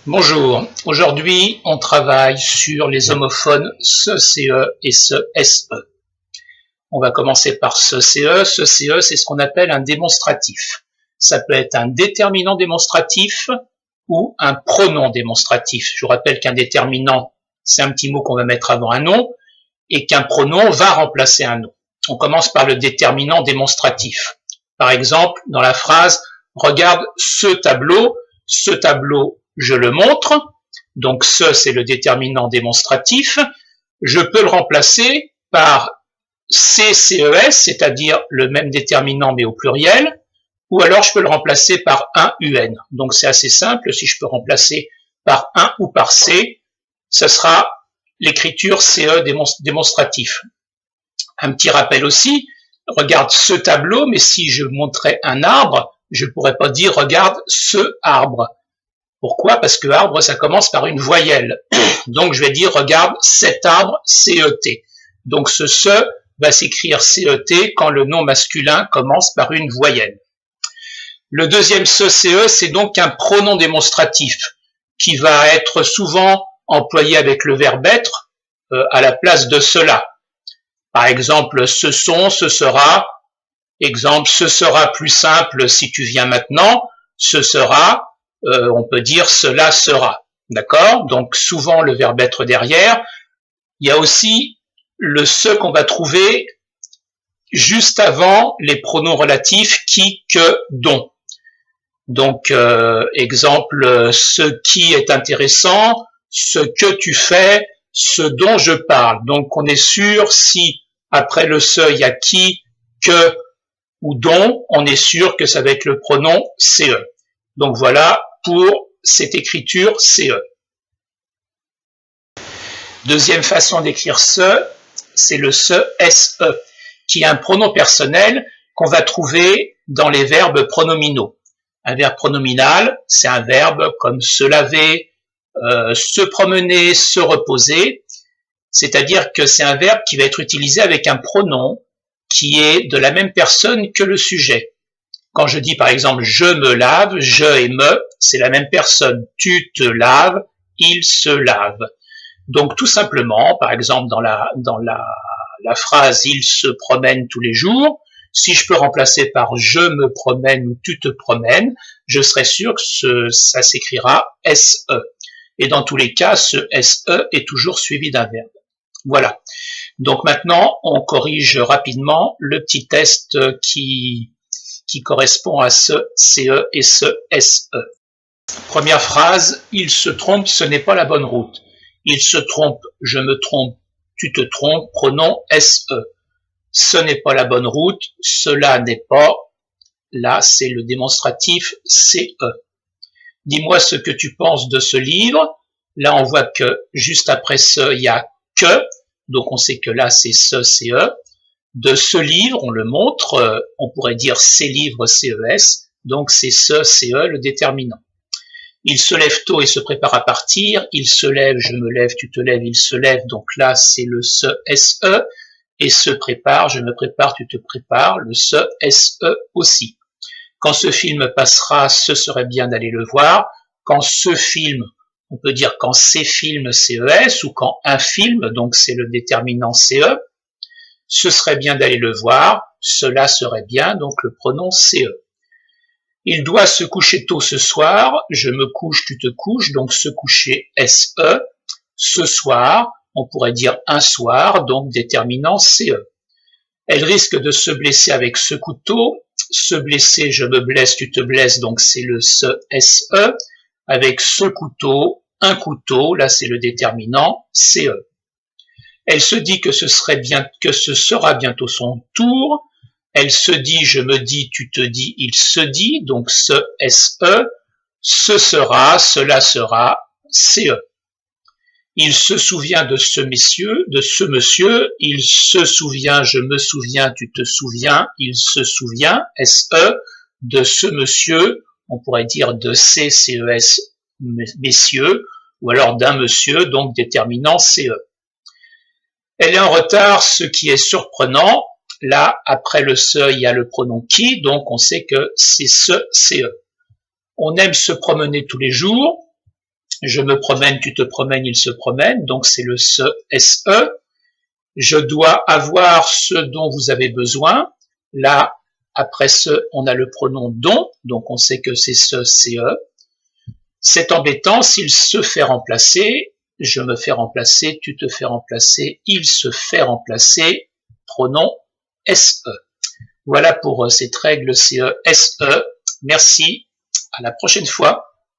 Bonjour, aujourd'hui on travaille sur les homophones ce-ce et ce-se. On va commencer par ce-ce. Ce-ce, c'est ce qu'on appelle un démonstratif. Ça peut être un déterminant démonstratif ou un pronom démonstratif. Je vous rappelle qu'un déterminant, c'est un petit mot qu'on va mettre avant un nom et qu'un pronom va remplacer un nom. On commence par le déterminant démonstratif. Par exemple, dans la phrase « Regarde ce tableau », je le montre, donc ce, c'est le déterminant démonstratif. Je peux le remplacer par CCES, c'est-à-dire le même déterminant mais au pluriel, ou alors je peux le remplacer par un UN. Donc c'est assez simple, si je peux remplacer par un ou par C, ce sera l'écriture CE démonstratif. Un petit rappel aussi, regarde ce tableau, mais si je montrais un arbre, je ne pourrais pas dire regarde ce arbre. Pourquoi? Parce que arbre, ça commence par une voyelle. Donc, je vais dire, regarde cet arbre, C-E-T. Donc, ce va s'écrire C-E-T quand le nom masculin commence par une voyelle. Le deuxième ce-ce, c'est donc un pronom démonstratif qui va être souvent employé avec le verbe être à la place de cela. Par exemple, ce sont, ce sera. Exemple, ce sera plus simple si tu viens maintenant. Ce sera. On peut dire cela sera, d'accord? Donc souvent le verbe être derrière. Il y a aussi le ce qu'on va trouver juste avant les pronoms relatifs qui, que, dont. Donc exemple, ce qui est intéressant, ce que tu fais, ce dont je parle. Donc on est sûr si après le ce il y a qui, que ou dont, on est sûr que ça va être le pronom CE. Donc voilà pour cette écriture CE. Deuxième façon d'écrire ce, c'est le se-se, qui est un pronom personnel qu'on va trouver dans les verbes pronominaux. Un verbe pronominal, c'est un verbe comme se laver, se promener, se reposer, c'est-à-dire que c'est un verbe qui va être utilisé avec un pronom qui est de la même personne que le sujet. Quand je dis par exemple je me lave, je et me, c'est la même personne. Tu te laves, il se lave. Donc tout simplement, par exemple dans la phrase il se promène tous les jours, si je peux remplacer par je me promène ou tu te promènes, je serai sûr que ça s'écrira SE. Et dans tous les cas, ce SE est toujours suivi d'un verbe. Voilà. Donc maintenant, on corrige rapidement le petit test qui correspond à ce CE et ce SE. Première phrase, il se trompe, ce n'est pas la bonne route. Il se trompe, je me trompe, tu te trompes, pronom SE. Ce n'est pas la bonne route, cela n'est pas, là c'est le démonstratif CE. Dis-moi ce que tu penses de ce livre. Là on voit que juste après ce, il y a que, donc on sait que là c'est ce CE. De ce livre, on le montre, on pourrait dire ces livres CES, donc c'est ce CE le déterminant. Il se lève tôt et se prépare à partir, il se lève, je me lève, tu te lèves, il se lève, donc là c'est le se SE, et se prépare, je me prépare, tu te prépares, le se SE aussi. Quand ce film passera, ce serait bien d'aller le voir. Quand ce film, on peut dire quand ces films CES, ou quand un film, donc c'est le déterminant CE, ce serait bien d'aller le voir, cela serait bien, donc le pronom CE. Il doit se coucher tôt ce soir, je me couche, tu te couches, donc se coucher SE. Ce soir, on pourrait dire un soir, donc déterminant CE. Elle risque de se blesser avec ce couteau, se blesser, je me blesse, tu te blesses, donc c'est le se SE. Avec ce couteau, un couteau, là c'est le déterminant CE. Elle se dit que ce sera bientôt son tour. Elle se dit, je me dis, tu te dis, il se dit, donc ce SE, ce sera, cela sera, CE. Il se souvient de ce monsieur, il se souvient, je me souviens, tu te souviens, il se souvient, SE, de ce monsieur, on pourrait dire de ces CES messieurs, ou alors d'un monsieur, donc déterminant CE. Elle est en retard, ce qui est surprenant. Là, après le se, il y a le pronom qui, donc on sait que c'est ce CE. On aime se promener tous les jours. Je me promène, tu te promènes, il se promène, donc c'est le se, SE. Je dois avoir ce dont vous avez besoin. Là, après ce, on a le pronom dont, donc on sait que c'est ce, CE. C'est embêtant, s'il se fait remplacer, je me fais remplacer, tu te fais remplacer, il se fait remplacer, pronom SE. Voilà pour cette règle CE, SE. Merci, à la prochaine fois.